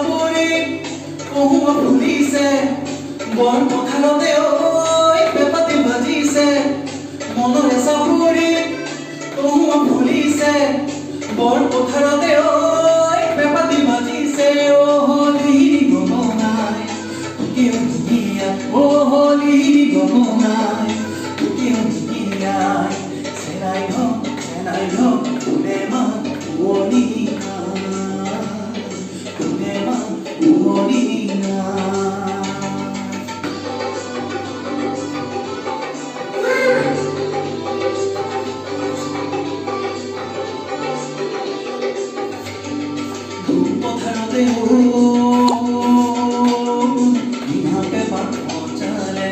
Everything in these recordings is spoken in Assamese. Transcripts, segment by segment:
চাপৰি কহুৱা ফুলিছে বৰ পথাৰতে ঐ পেপাতি বাজিছে মনৰে চাপৰি কহুৱা ফুলিছে বৰ পথাৰতে ঐ পেপাতি বাজিছে অ হলি গমনাই তুকিও ধুনীয়া অ হলি গমনাই তুকিও ধুনীয়াই চেনাই ঘৰ কোনে মা উৱনি কোনে মা উৱনি পথাৰতে ইহঁতে পাত পচালে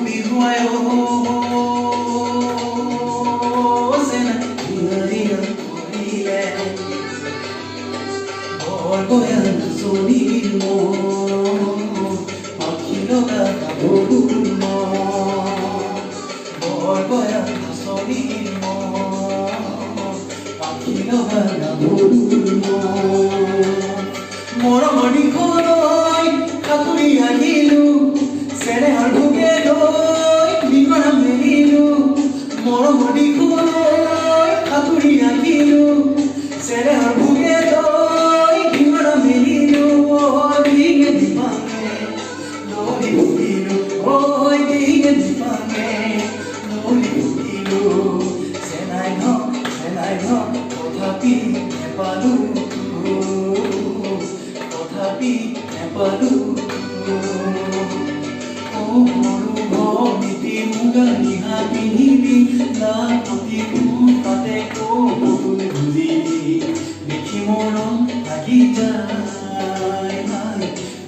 বিহুৱাই চেনা কৰিলে বৰ বয়া নাচনিৰ পাখি লগা গাভৰুৰ বৰ বয়া নাচনিৰ পাখি লগা গাভৰুৰ মৰমৰ দিশলৈ সাঁতুৰি আহিলো চেনেহৰ ভোগে লৈ বিকৰা মেলিলো মৰমৰ দিশলৈ সাঁতুৰি আহিলো চেনেহৰ ভোগে লৈ বিকৰা মেলিলো দিগে দিপাঙে দৌৰি ফুৰিলো দিগে দিপাঙে দৌৰি ফুৰিলো চেনাই ঘৰ তথাপি নেপালো সৰু ভনীতি মুগা ৰিহা পিন্ধিলি লাখতি তাতে কবুল বুজিলি দেখি মৰম লাগি যায়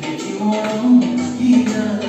দেখি মৰম লাগি যায়